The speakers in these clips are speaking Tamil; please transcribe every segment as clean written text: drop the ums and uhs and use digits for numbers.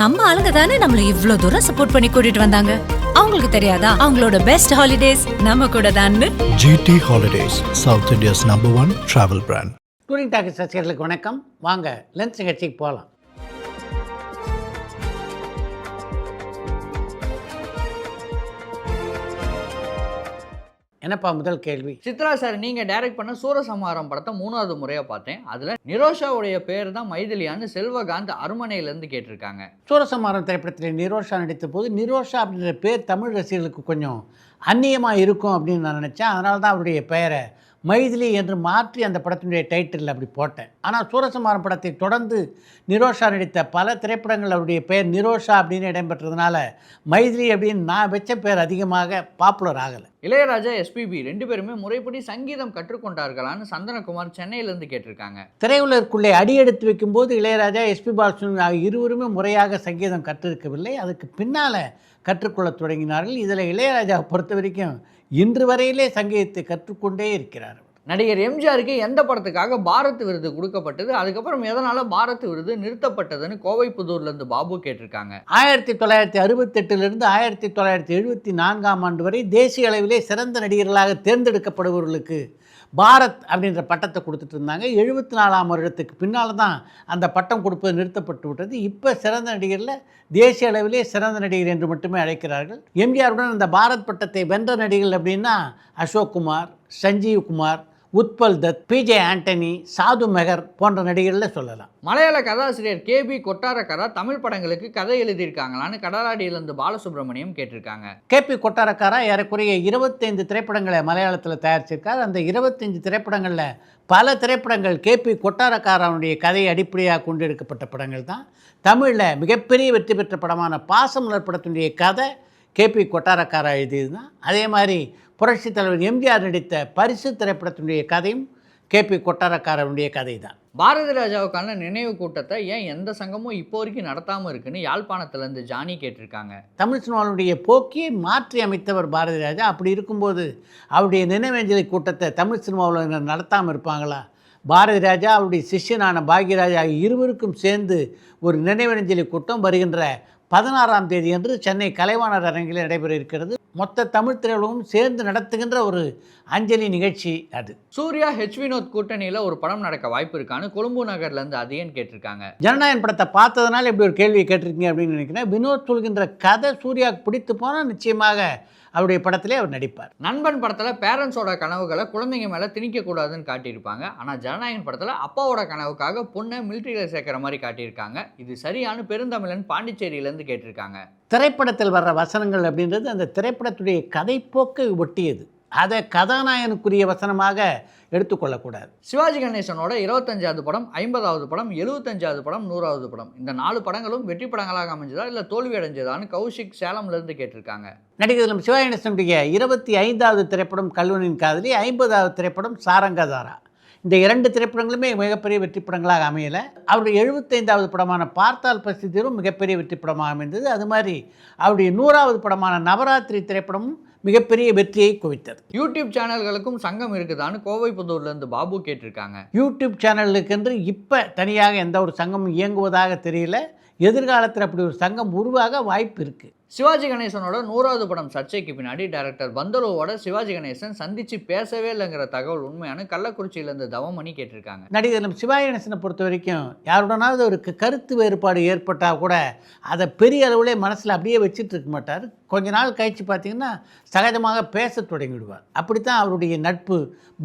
நம்ம ஆளுங்க தானே நம்மள இவ்ளோ தூரம் சப்போர்ட் பண்ணி கூட்டிட்டு வந்தாங்க. அவங்களுக்கு தெரியாதா அவங்களோட பெஸ்ட் ஹாலிடேஸ் நம்ம கூட தான்னு. GT Holidays, South India's #1 travel brand. Touring talkies ரசிகர்களுக்கு வணக்கம். வாங்க லென்ஸ் நிகழ்ச்சிக்கு போகலாம். என்னப்பா முதல் கேள்வி? சித்ரா சார், நீங்கள் டைரக்ட் பண்ண சூரசம்ஹாரம் படத்தை 3வது முறையாக பார்த்தேன். அதில் நிரோஷாவுடைய பேர் தான் மைதிலியான்னு செல்வகாந்த் அருமனையிலேருந்து கேட்டிருக்காங்க. சூரசம்ஹாரம் திரைப்படத்தில் நிரோஷா நடித்த போது நிரோஷா அப்படின்ற பேர் தமிழ் ரசிகர்களுக்கு கொஞ்சம் அந்நியமாக இருக்கும் அப்படின்னு நான் நினச்சேன். அதனால தான் அவருடைய பெயரை மைதிலி என்று மாற்றி அந்த படத்தினுடைய டைட்டில் அப்படி போட்டேன். ஆனால் சூரசம்ஹாரம் படத்தை தொடர்ந்து நிரோஷா நடித்த பல திரைப்படங்கள் அவருடைய பெயர் நிரோஷா அப்படின்னு இடம்பெற்றதுனால மைதிலி அப்படின்னு நான் வச்ச பேர் அதிகமாக பாப்புலர் ஆகலை. இளையராஜா, எஸ்பிபி 2 பேருமே முறைப்படி சங்கீதம் கற்றுக்கொண்டார்களான்னு சந்தனகுமார் சென்னையிலேருந்து கேட்டிருக்காங்க. திரையுலகிற்குள்ளே அடியெடுத்து வைக்கும்போது இளையராஜா, எஸ்பி பாலசுப்ரமணியம் இருவருமே முறையாக சங்கீதம் கற்றிருக்கவில்லை. அதுக்கு பின்னால் கற்றுக்கொள்ள தொடங்கினார்கள். இதில் இளையராஜாவை பொறுத்த வரைக்கும் இன்று வரையிலே சங்கீதத்தை கற்றுக்கொண்டே இருக்கிறார். நடிகர் எம்ஜிஆருக்கு எந்த படத்துக்காக பாரத் விருது கொடுக்கப்பட்டது, அதுக்கப்புறம் எதனால் பாரத் விருது நிறுத்தப்பட்டதுன்னு கோவைப்புதூர்லேருந்து பாபு கேட்டிருக்காங்க. 1968 1974 ஆண்டு வரை தேசிய அளவிலே சிறந்த நடிகர்களாக தேர்ந்தெடுக்கப்படுபவர்களுக்கு பாரத் அப்படின்ற பட்டத்தை கொடுத்துட்டு இருந்தாங்க. 74ஆம் வருடத்துக்கு பின்னால் தான் அந்த பட்டம் கொடுப்பது நிறுத்தப்பட்டு விட்டது. இப்போ சிறந்த நடிகரில் தேசிய அளவிலே சிறந்த நடிகர் என்று மட்டுமே அழைக்கிறார்கள். எம்ஜிஆருடன் அந்த பாரத் பட்டத்தை வென்ற நடிகர்கள் அப்படின்னா அசோக் குமார், சஞ்சீவ் குமார், உத்பல் தத், PJ ஆண்டனி, சாது மெஹர் போன்ற நடிகர்களில் சொல்லலாம். மலையாள கதாசிரியர் KB கொட்டாரக்கரா தமிழ் படங்களுக்கு கதை எழுதியிருக்காங்களான்னு கடலாடியிலேருந்து பாலசுப்ரமணியம் கேட்டிருக்காங்க. KP கொட்டாரக்காரா ஏறக்குறைய 25 திரைப்படங்களை மலையாளத்தில் தயாரிச்சிருக்கார். அந்த 25 திரைப்படங்களில் பல திரைப்படங்கள் KP கொட்டாரக்காராவுடைய கதையை அடிப்படையாக கொண்டு எடுக்கப்பட்ட படங்கள் தான். தமிழில் மிகப்பெரிய வெற்றி பெற்ற படமான பாசமலர் படத்தினுடைய கதை KP கொட்டாரக்காரா எழுதியது தான். அதே மாதிரி புரட்சித் தலைவர் எம்ஜிஆர் நடித்த பரிசு திரைப்படத்தினுடைய கதையும் KP கொட்டாரக்காரனுடைய கதை தான். பாரதி ராஜாவுக்கான நினைவு கூட்டத்தை ஏன் எந்த சங்கமும் இப்போ வரைக்கும் நடத்தாமல் இருக்குன்னு யாழ்ப்பாணத்துலேருந்து ஜானி கேட்டிருக்காங்க. தமிழ் சினிமாவுடைய போக்கியை மாற்றி அமைத்தவர் பாரதி ராஜா. அப்படி இருக்கும்போது அவருடைய நினைவேஞ்சலி கூட்டத்தை தமிழ் சினிமாவில் நடத்தாமல் இருப்பாங்களா? பாரதி ராஜா அவருடைய சிஷ்யனான பாக்யராஜா இருவருக்கும் சேர்ந்து ஒரு நினைவஞ்சலி கூட்டம் வருகின்ற 16ஆம் தேதி அன்று சென்னை கலைவாணர் அரங்கில் நடைபெற இருக்கிறது. மொத்த தமிழ் திரையுலகம் சேர்ந்து நடத்துகின்ற ஒரு அஞ்சலி நிகழ்ச்சி அது. சூர்யா வினோத் கூட்டணியில் ஒரு படம் நடக்க வாய்ப்பு இருக்கான்னு கொழும்பு நகர்லேருந்து அதையன் கேட்டிருக்காங்க. ஜனநாயகன் படத்தை பார்த்ததுனால இப்படி ஒரு கேள்வியை கேட்டிருக்கீங்க அப்படின்னு நினைக்கிறேன். வினோத் சொல்கின்ற கதை சூர்யாவுக்கு பிடித்து போனால் நிச்சயமாக அவருடைய படத்திலே அவர் நடிப்பார். நண்பன் படத்தில் பேரண்ட்ஸோட கனவுகளை குழந்தைங்க மேலே திணிக்கக்கூடாதுன்னு காட்டியிருப்பாங்க. ஆனால் ஜனநாயகன் படத்தில் அப்பாவோட கனவுக்காக பொண்ணை மிலிட்ரியில் சேர்க்குற மாதிரி காட்டியிருக்காங்க. இது சரியான பெருந்தமிழன் பாண்டிச்சேரியிலேருந்து கேட்டிருக்காங்க. திரைப்படத்தில் வர்ற வசனங்கள் அப்படின்றது அந்த திரைப்படத்துடைய கதைப்போக்கை ஒட்டியது. அதை கதாநாயகனுக்குரிய வசனமாக எடுத்துக்கொள்ளக்கூடாது. சிவாஜி கணேசனோட 25வது படம், 50வது படம், 75வது படம், 100வது படம், இந்த 4 படங்களும் வெற்றி படங்களாக அமைஞ்சதா இல்லை தோல்வி அடைஞ்சதான்னு கௌஷிக் சேலம்லேருந்து கேட்டிருக்காங்க. நடிகர் சிவாஜி கணேசனுடைய 25வது திரைப்படம் கல்வனின் காதலி, 50வது திரைப்படம் சாரங்கதாரா. இந்த 2 திரைப்படங்களுமே மிகப்பெரிய வெற்றி படங்களாக அமையலை. அவருடைய 75வது படமான பார்த்தால் பசி தீரும் மிகப்பெரிய வெற்றி படமாக அமைந்தது. அது மாதிரி அவருடைய 100வது படமான நவராத்திரி திரைப்படமும் மிகப்பெரிய வெற்றியை குவித்தது. யூடியூப் சேனல்களுக்கும் சங்கம் இருக்குதான்னு கோவைப்புதூர்லேருந்து பாபு கேட்டிருக்காங்க. யூடியூப் சேனலுக்கென்று இப்போ தனியாக எந்த ஒரு சங்கமும் இயங்குவதாக தெரியல. எதிர்காலத்தில் அப்படி ஒரு சங்கம் உருவாக வாய்ப்பு இருக்குது. சிவாஜி கணேசனோட 100வது படம் சர்ச்சைக்கு பின்னாடி டைரக்டர் பந்தலோவோட சிவாஜி கணேசன் சந்தித்து பேசவே இல்லைங்கிற தகவல் உண்மையான கள்ளக்குறிச்சியிலேருந்து தவமணி கேட்டிருக்காங்க. நடிகர் சிவாஜி கணேசனை பொறுத்த வரைக்கும் யாருடனாவது ஒரு கருத்து வேறுபாடு ஏற்பட்டால் கூட அதை பெரிய அளவிலே மனசில் அப்படியே வச்சுட்டு இருக்க மாட்டார். கொஞ்ச நாள் கழித்து பார்த்திங்கன்னா சகஜமாக பேச தொடங்கிவிடுவார். அப்படித்தான் அவருடைய நட்பு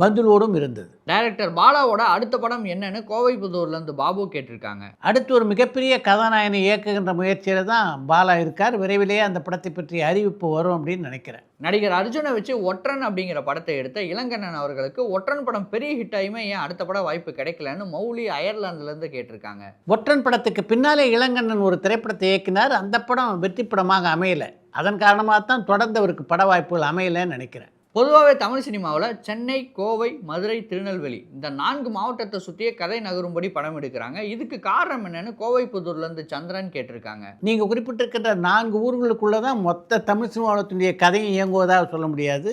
பந்துலோடும் இருந்தது. டைரக்டர் பாலாவோட அடுத்த படம் என்னன்னு கோவைப்புதூர்லேருந்து பாபு கேட்டிருக்காங்க. அடுத்து ஒரு மிகப்பெரிய கதாநாயகனை இயக்குகின்ற முயற்சியில் தான் பாலா இருக்கார். விரைவிலேயே அந்த படத்தை பற்றி அறிவிப்பு வரும் அப்படின்னு நினைக்கிறேன். நடிகர் அர்ஜுனை வச்சு ஒற்றன் அப்படிங்கிற படத்தை எடுத்த இளங்கண்ணன் அவர்களுக்கு ஒற்றன் படம் பெரிய ஹிட் ஆகியுமே ஏன் அடுத்த பட வாய்ப்பு கிடைக்கலன்னு மௌலி அயர்லாந்துலேருந்து கேட்டிருக்காங்க. ஒற்றன் படத்துக்கு பின்னாலே இளங்கண்ணன் ஒரு திரைப்படத்தை இயக்கினார். அந்த படம் வெற்றி படமாக அமையலை. அதன் காரணமாக தான் தொடர்ந்து அவருக்கு பட வாய்ப்புகள் அமையலைன்னு நினைக்கிறேன். பொதுவாகவே தமிழ் சினிமாவில் சென்னை, கோவை, மதுரை, திருநெல்வேலி இந்த 4 மாவட்டத்தை சுற்றியே கதை நகரும்படி படம் எடுக்கிறாங்க. இதுக்கு காரணம் என்னன்னு கோவைப்புதூர்லேருந்து சந்திரன் கேட்டிருக்காங்க. நீங்கள் குறிப்பிட்டிருக்கின்ற 4 ஊர்களுக்குள்ளே தான் மொத்த தமிழ் சினிமாவத்தினுடைய கதையை இயங்குவதாக சொல்ல முடியாது.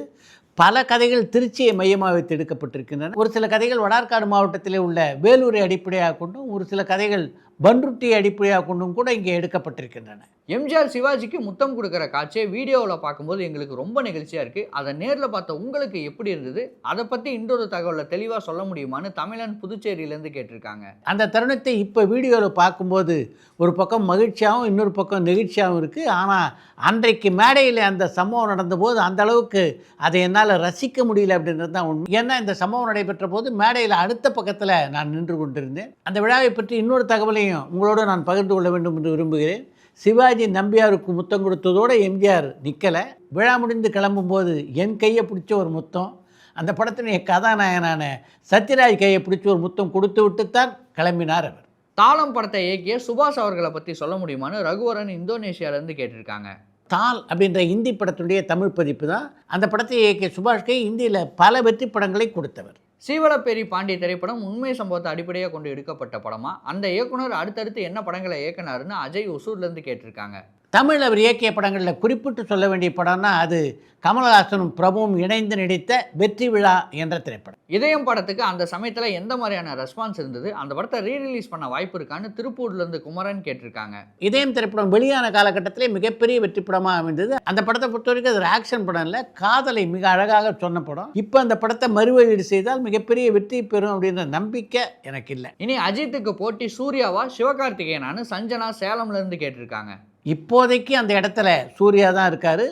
பல கதைகள் திருச்சியை மையமாக வைத்து எடுக்கப்பட்டிருக்கின்றன. ஒரு சில கதைகள் வடார்காடு மாவட்டத்திலே உள்ள வேலூரை அடிப்படையாக கொண்டும், ஒரு சில கதைகள் பன்ருட்டியை அடிப்படையாக கொண்டும் கூட இங்கே எடுக்கப்பட்டிருக்கின்றன. எம்ஜிஆர் சிவாஜிக்கு முத்தம் கொடுக்குற காட்சியை வீடியோவில் பார்க்கும்போது எங்களுக்கு ரொம்ப நெகிழ்ச்சியாக இருக்குது. அதை நேரில் பார்த்த உங்களுக்கு எப்படி இருந்தது? அதை பற்றி இன்னொரு தகவலை தெளிவாக சொல்ல முடியுமான்னு தமிழன் புதுச்சேரியிலேருந்து கேட்டிருக்காங்க. அந்த தருணத்தை இப்போ வீடியோவில் பார்க்கும்போது ஒரு பக்கம் மகிழ்ச்சியாகவும் இன்னொரு பக்கம் நெகிழ்ச்சியாகவும் இருக்குது. ஆனால் அன்றைக்கு மேடையில் அந்த சம்பவம் நடந்தபோது அந்த அளவுக்கு அதை என்னால் ரசிக்க முடியல அப்படின்றது தான் உண்மை. ஏன்னா இந்த சம்பவம் நடைபெற்ற போது மேடையில் அடுத்த பக்கத்தில் நான் நின்று கொண்டிருந்தேன். அந்த விழாவை பற்றி இன்னொரு தகவலையும் உங்களோடு நான் பகிர்ந்து கொள்ள வேண்டும் என்று விரும்புகிறேன். சிவாஜி நம்பியாருக்கு முத்தம் கொடுத்ததோடு எம்ஜிஆர் நிற்கலை. விழா முடிந்து கிளம்பும்போது என் கையை பிடிச்ச ஒரு முத்தம், அந்த படத்தினுடைய கதாநாயகனான சத்யராஜ் கையை பிடிச்ச ஒரு முத்தம் கொடுத்து விட்டுத்தான் கிளம்பினார் அவர். தாளம் படத்தை இயக்கிய சுபாஷ் அவர்களை பற்றி சொல்ல முடியுமான்னு ரகுவரன் இந்தோனேஷியாவிலேருந்து கேட்டிருக்காங்க. தால் அப்படின்ற இந்தி படத்துடைய தமிழ் பதிப்பு தான். அந்த படத்தை இயக்கிய சுபாஷ்கை இந்தியில் பல வெற்றி படங்களை கொடுத்தவர். சீவலப்பேரி பாண்டி திரைப்படம் உண்மை சம்பவத்தை அடிப்படையாக கொண்டு எடுக்கப்பட்ட படமா? அந்த இயக்குனர் அடுத்தடுத்து என்ன படங்களை இயக்குனாருன்னு அஜய் ஒசூர்லேருந்து கேட்டிருக்காங்க. தமிழ் அவர் இயக்கிய படங்களில் குறிப்பிட்டு சொல்ல வேண்டிய படம்னா அது கமலஹாசனும் பிரபுவும் இணைந்து நடித்த வெற்றி விழா என்ற திரைப்படம். இதயம் படத்துக்கு அந்த சமயத்தில் எந்த மாதிரியான ரெஸ்பான்ஸ் இருந்தது? அந்த படத்தை ரீரிலீஸ் பண்ண வாய்ப்பு இருக்கான்னு திருப்பூர்லேருந்து குமரன் கேட்டிருக்காங்க. இதயம் திரைப்படம் வெளியான காலகட்டத்திலே மிகப்பெரிய வெற்றி படமாக அமைந்தது. அந்த படத்தை பொறுத்த வரைக்கும் அது ஆக்ஷன் படம் இல்லை, காதலை மிக அழகாக சொன்ன படம். இப்போ அந்த படத்தை மறுவெளியீடு செய்தால் மிகப்பெரிய வெற்றி பெறும் அப்படின்ற நம்பிக்கை எனக்கு இல்லை. இனி அஜித்துக்கு போட்டி சூர்யாவா சிவகார்த்திகேயனான்னு சஞ்சனா சேலம்லேருந்து கேட்டிருக்காங்க. இப்போதைக்கு அந்த இடத்துல சூர்யா தான் இருக்கார்,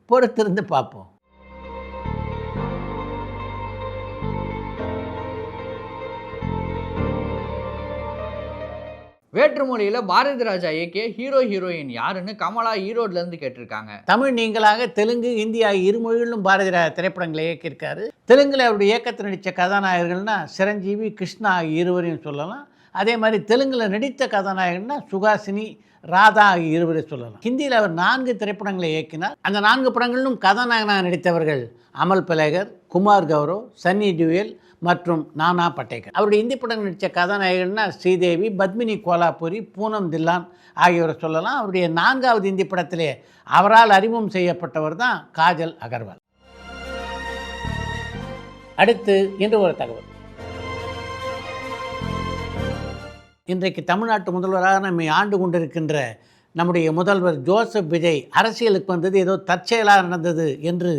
பொறுத்திருந்து பார்ப்போம். வேற்றுமொழியில் பாரதி ராஜா இயக்கிய ஹீரோ ஹீரோயின் யாருன்னு கமலா ஈரோட்லேருந்து கேட்டிருக்காங்க. தமிழ் நீங்களாக தெலுங்கு இந்தி ஆகிய இரு மொழிகளிலும் பாரதி ராஜா திரைப்படங்களை இயக்கியிருக்காரு. தெலுங்கில் அவருடைய இயக்கத்தில் நடித்த கதாநாயகர்கள்னா சிரஞ்சீவி, கிருஷ்ணா ஆகிய இருவரையும் சொல்லலாம். அதே மாதிரி தெலுங்கில் நடித்த கதாநாயகன்னா சுகாசினி, ராதா ஆகிய இருவரை சொல்லலாம். ஹிந்தியில் அவர் 4 திரைப்படங்களை இயக்கினார். அந்த 4 படங்களிலும் கதாநாயகனாக நடித்தவர்கள் அமல் பலேகர், குமார் கௌரவ், சன்னி டியூயல் மற்றும் நானா பட்டேகர். அவருடைய இந்தி படங்கள் நடித்த கதாநாயகர்கள்னா ஸ்ரீதேவி, பத்மினி கோலாபுரி, பூனம் தில்லான் ஆகியோரை சொல்லலாம். அவருடைய 4வது இந்தி படத்திலே அவரால் அறிமுகம் செய்யப்பட்டவர் தான் காஜல் அகர்வால். அடுத்து இன்று ஒரு தகவல். இன்றைக்கு தமிழ்நாட்டு முதல்வராக நம்மை ஆண்டு கொண்டிருக்கின்ற நம்முடைய முதல்வர் ஜோசப் விஜய் அரசியலுக்கு வந்தது ஏதோ தற்செயலாக நடந்தது என்று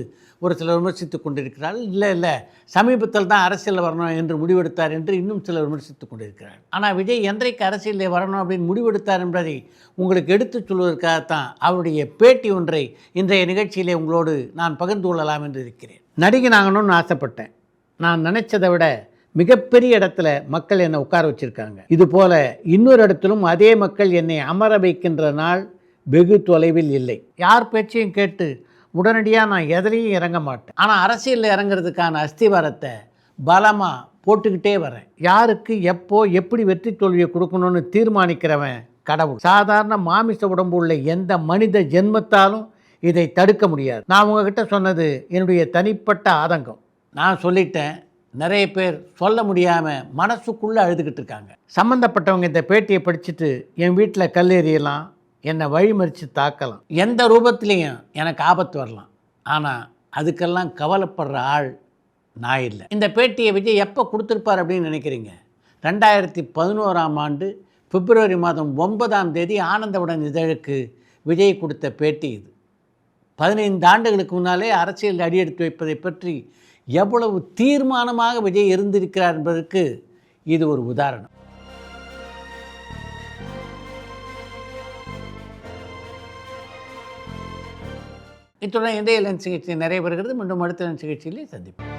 ஒரு சிலர் விமர்சித்து கொண்டிருக்கிறார்கள். இல்லை சமீபத்தில் தான் அரசியலில் வரணும் என்று முடிவெடுத்தார் என்று இன்னும் சிலர் விமர்சித்து கொண்டிருக்கிறார். ஆனால் விஜய் என்றைக்கு அரசியலில் வரணும் அப்படின்னு முடிவெடுத்தார் என்பதை உங்களுக்கு எடுத்துச் சொல்வதற்காகத்தான் அவருடைய பேட்டி ஒன்றை இன்றைய நிகழ்ச்சியிலே உங்களோடு நான் பகிர்ந்து கொள்ளலாம் என்று இருக்கிறேன். நடிகனாகணும்னு ஆசைப்பட்டேன். நான் நினைச்சதை விட மிகப்பெரிய இடத்துல மக்கள் என்னை உட்கார வச்சுருக்காங்க. இதுபோல் இன்னொரு இடத்திலும் அதே மக்கள் என்னை அமர வைக்கின்ற நாள் வெகு தொலைவில் இல்லை. யார் பேச்சையும் கேட்டு உடனடியாக நான் எதிலையும் இறங்க மாட்டேன். ஆனால் அரசியலில் இறங்கிறதுக்கான அஸ்திவாரத்தை பலமாக போட்டுக்கிட்டே வரேன். யாருக்கு எப்போ எப்படி வெற்றி தோல்வியை கொடுக்கணும்னு தீர்மானிக்கிறவன் கடவுள். சாதாரண மாமிச உடம்பு உள்ள எந்த மனித ஜென்மத்தாலும் இதை தடுக்க முடியாது. நான் உங்ககிட்ட சொன்னது என்னுடைய தனிப்பட்ட ஆதங்கம். நான் சொல்லிட்டேன். நிறைய பேர் சொல்ல முடியாமல் மனசுக்குள்ளே அழுதுகிட்டு இருக்காங்க. சம்மந்தப்பட்டவங்க இந்த பேட்டியை படிச்சுட்டு என் வீட்டில் கல்லெறியலாம், என்னை வழிமறித்து தாக்கலாம், எந்த ரூபத்திலையும் எனக்கு ஆபத்து வரலாம். ஆனால் அதுக்கெல்லாம் கவலைப்படுற ஆள் நான் இல்லை. இந்த பேட்டியை விஜய் எப்போ கொடுத்துருப்பார் அப்படின்னு நினைக்கிறீங்க? 2011ஆம் ஆண்டு பிப்ரவரி மாதம் 9ஆம் தேதி ஆனந்தவுடன் இதழுக்கு விஜய் கொடுத்த பேட்டி இது. 15 ஆண்டுகளுக்கு முன்னாலே அரசியல் அடியெடுத்து வைப்பதை பற்றி எவ்வளவு தீர்மானமாக விஜய் இருந்திருக்கிறார் என்பதற்கு இது ஒரு உதாரணம். இத்துடன் இன்றைய லென்ஸ் நிகழ்ச்சி நிறைய வருகிறது. மீண்டும் அடுத்த லென்ஸ் நிகழ்ச்சியிலே சந்திப்போம்.